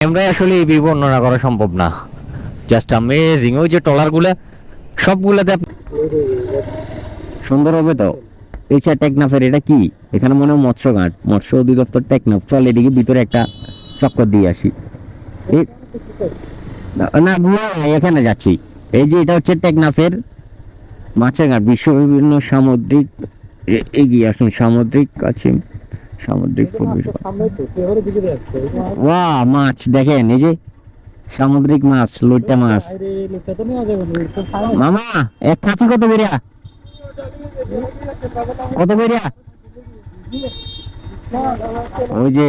ক্যামেরায় আসলে এই ভিউ বর্ণনা করা সম্ভব না। Just amazing. ওই যে ট্রলারগুলা সবগুলাতে সুন্দর হবে তো। এই যে টেকনাফের এটা কি, এখানে মনে হয় মৎস্য ঘাট, মৎস্য অধিদপ্তর টেকনাফ। চল এদিকে ভিতরে একটা চক্কর দিয়ে আসি। না ঘুরা নাই, এখানে যাচ্ছি। এই যে এটা হচ্ছে টেকনাফের মাছের ঘাট। বিশ্ব বিভিন্ন সামুদ্রিক এগিয়ে আসুন, সামুদ্রিক আছে, সামুদ্রিক পরিবেশ। ওয়া মাছ দেখেন, এই যে সামুদ্রিক মাছ, লইট্টা মাছ। মামা এক কাঠি কত করিয়া, কত করিয়া? ওই যে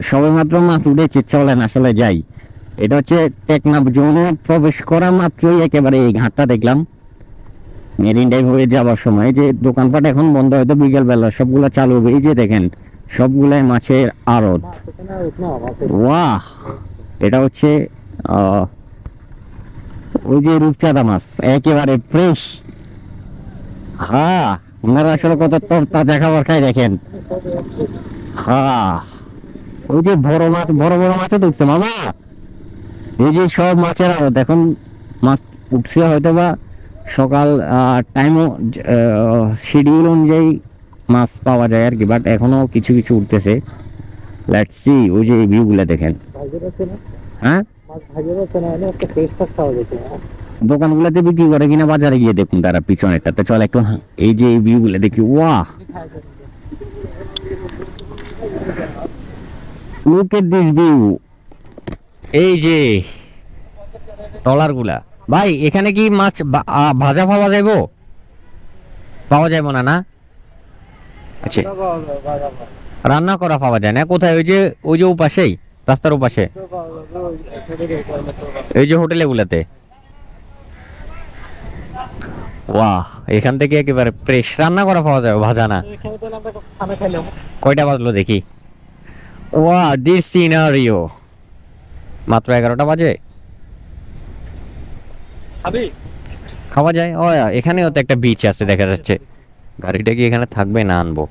সবে মাত্র মাছ উঠেছে, চলেন আসলে যাই। এটা হচ্ছে টেকনাফ জোনে প্রবেশ করা মাত্রই একেবারে এই ঘাটটা দেখলাম। মেরিন ড্রাইভ হয়ে যাওয়ার সময় যে দোকানপাট এখন বন্ধ, হয়তো বিকেল বেলা সবগুলা চালু হবে। এই যে দেখেন সবগুলাই মাছের আড়ত। ওয়াহ, এটা হচ্ছে ওই যে রূপচাঁদা মাছ, একেবারে ফ্রেশ। হ্যাঁ, ওনারা আসলে কত তাজা খাবার খায় দেখেন। হ্যাঁ, ওই যে বড় মাছ, বড় বড় মাছও ঢুকছে মামা। এই যে সব মাছের আড়ত, এখন মাছ উঠছে হয়তো বা সকাল টাইমও শিডিউল অনুযায়ী মাছ পাওয়া যায় আর কি, বাট এখনো কিছু কিছু উঠতেছে। Let's see. ওই যে ভিউগুলো দেখেন। হ্যাঁ, দোকানগুলোতে বিক্রি করে কিনা বাজারে গিয়ে দেখুন তারা পিছনেরটাতে। চল একটু এই যে এই ভিউগুলো দেখি। ওয়াহ, লুক এট দিস ভিউ। এই যে ট্রলার গুলা, ভাই এখানে কি মাছ ভাজা পাওয়া যাইবো? পাওয়া যাইবো না? না, আচ্ছা, রান্না করা পাওয়া যায় না কোথায়? ওই যে ওপাশেই, রাস্তার ওপাশে, এই যে হোটেলে গুলাতে। ওয়াহ, এখান থেকে একেবারে ফ্রেশ রান্না করা পাওয়া যায়, ভাজা না। কয়টা বাজলো দেখি। ওয়াহ, দিস সিনারিও। মাত্র 11টা বাজে। খাওয়া যায়। ও এখানেও তো একটা বিচ আছে দেখা যাচ্ছে। গাড়িটা কি এখানে থাকবে না আনবো?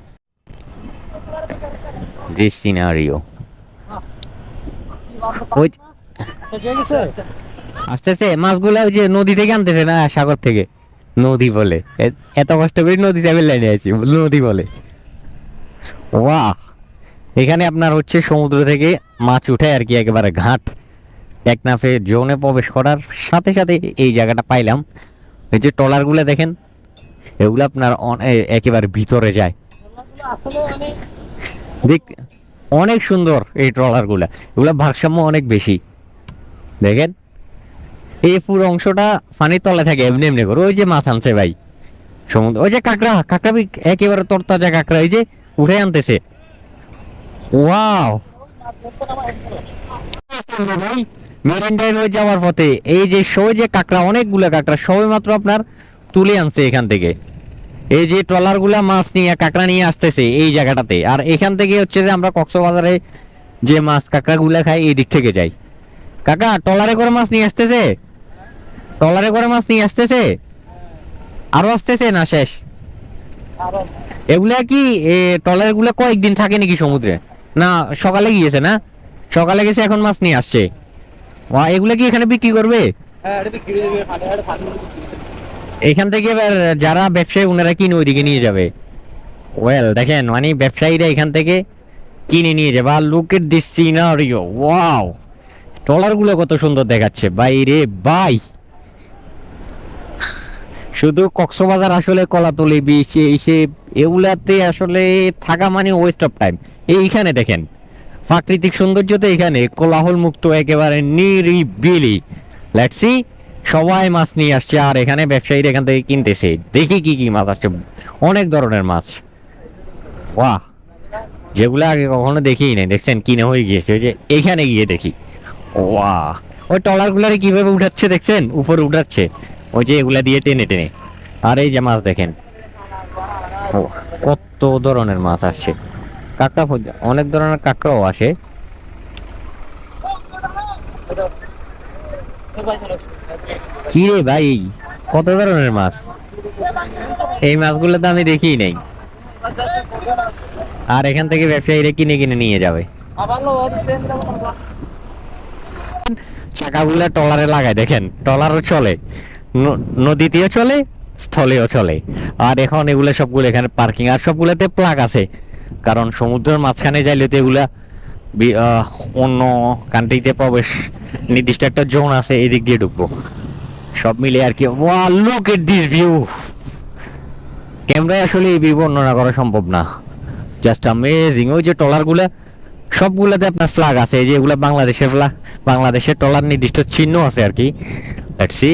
This scenario. ওই আসতেছে মাছগুলা, ওই যে নদী থেকে আনতেছে না সাগর থেকে। নদী বলে, এত কষ্ট করে নদী চাপের লাইনে আছি, নদী বলে। ওয়াহ, এখানে আপনার হচ্ছে সমুদ্র থেকে মাছ উঠে আর কি, একেবারে ঘাট। টেকনাফে জোনে প্রবেশ করার সাথে সাথে এই জায়গাটা পাইলাম। এই যে ট্রলার গুলা দেখেন, এগুলো আপনার একেবারে ভিতরে যায়। দেখ, অনেক সুন্দর এই ট্রলার গুলা। এগুলা ভারসাম্য অনেক বেশি। দেখেন এই পুরো অংশটা পানির তলায় থাকে এমনি এমনি করে। ওই যে মাছ আনছে ভাই সমুদ্র, ওই যে কাঁকড়া, কাঁকড়া একেবারে তরতাজা কাঁকড়া, এই যে উঠে আনতেছে। ওয়াও ভাই, মেরিন ড্রাইভ হয়ে যাওয়ার পথে এই যে সই যে কাঁকড়া, অনেকগুলো কাঁকড়া সবে মাত্র আপনার তুলে আনছে এখান থেকে। এই যে ট্রলার গুলা মাছ নিয়ে, কাঁকড়া নিয়ে আসতেছে এই জায়গাটাতে। আর এখান থেকে হচ্ছে যে আমরা কক্সবাজারে যে মাছ কাঁকড়া গুলা খাই, এই দিক থেকে যাই। কাকা ট্রলারে করে মাছ নিয়ে আসতেছে, ট্রলারে করে মাছ নিয়ে আসতেছে, আরো আসতেছে না শেষ? এগুলা কি ট্রলার গুলা কয়েকদিন থাকে নাকি সমুদ্রে? না সকালে গিয়েছে, না সকালে গেছে, এখন মাছ নিয়ে আসছে। এগুলা কি এখানে বিক্রি করবে? এখান থেকে এবার যারা ব্যবসায়ী ওনারা কিনে ওইদিকে নিয়ে যাবে। ওয়েল দেখেন, মানে ব্যবসায়ীরা এখান থেকে কিনে নিয়ে যাবে। আর look at this scenario. Wow, trawler গুলো কত সুন্দর দেখাচ্ছে ভাই রে ভাই। শুধু কক্সবাজার আসলে কলাতলি বিচ এসে এগুলাতে আসলে থাকা মানে ওয়েস্ট অফ টাইম। এইখানে দেখেন প্রাকৃতিক সৌন্দর্য তো এখানে কোলাহল মুক্ত, একেবারে নিরিবিলি। Let's see. সবাই মাছ নিয়ে আসছে আর এখানে ব্যবসায়ীরা এখান থেকে কিনতেছে। দেখি কি কি মাছ আসছে, অনেক ধরনের মাছ। বাহ, যেগুলো আগে কখনো দেখিই নাই, দেখছেন কিনে হয়ে গিয়েছে। ওই যে এইখানে গিয়ে দেখি। ওয়াহ, ওই ট্রলার গুলারে কিভাবে উঠাচ্ছে দেখছেন, উপরে উঠাচ্ছে ওই যে এগুলা দিয়ে টেনে টেনে। আর এই যে মাছ দেখেন, কত ধরনের মাছ আসছে। কাঁকড়া, অনেক ধরনের কাঁকড়াও আসে। কি রে ভাই, কত ধরনের মাছ! এই মাছগুলো তো আমি দেখিই নাই। আর এখান থেকে ব্যবসায়ীরা কিনে কিনে নিয়ে যাবে। চাকাগুলা ট্রলারে লাগায়, দেখেন ট্রলারও চলে, নদীতেও চলে, স্থলেও চলে। আর এখন এগুলা সবগুলো এখানে পার্কিং, আর সবগুলাতে প্লাগ আছে, কারণ সমুদ্রের মাঝখানে যাইলে তো এগুলা অন্য কান্ট্রিতে প্রবেশ, নির্দিষ্ট একটা জোন আছে, এদিক দিয়ে ঢুকবো। সব মিলে আর কি। ওয়া, লুক এট দিস ভিউ। ক্যামেরায় আসলে এই ভিউ বর্ণনা করা সম্ভব না, জাস্ট অ্যামেজিং। ওই যে ট্রলার গুলা, সবগুলাতে আপনার ফ্ল্যাগ আছে, এই যে এগুলা বাংলাদেশের ফ্ল্যাগ, বাংলাদেশের ট্রলার নির্দিষ্ট চিহ্ন আছে আর কি। Let's see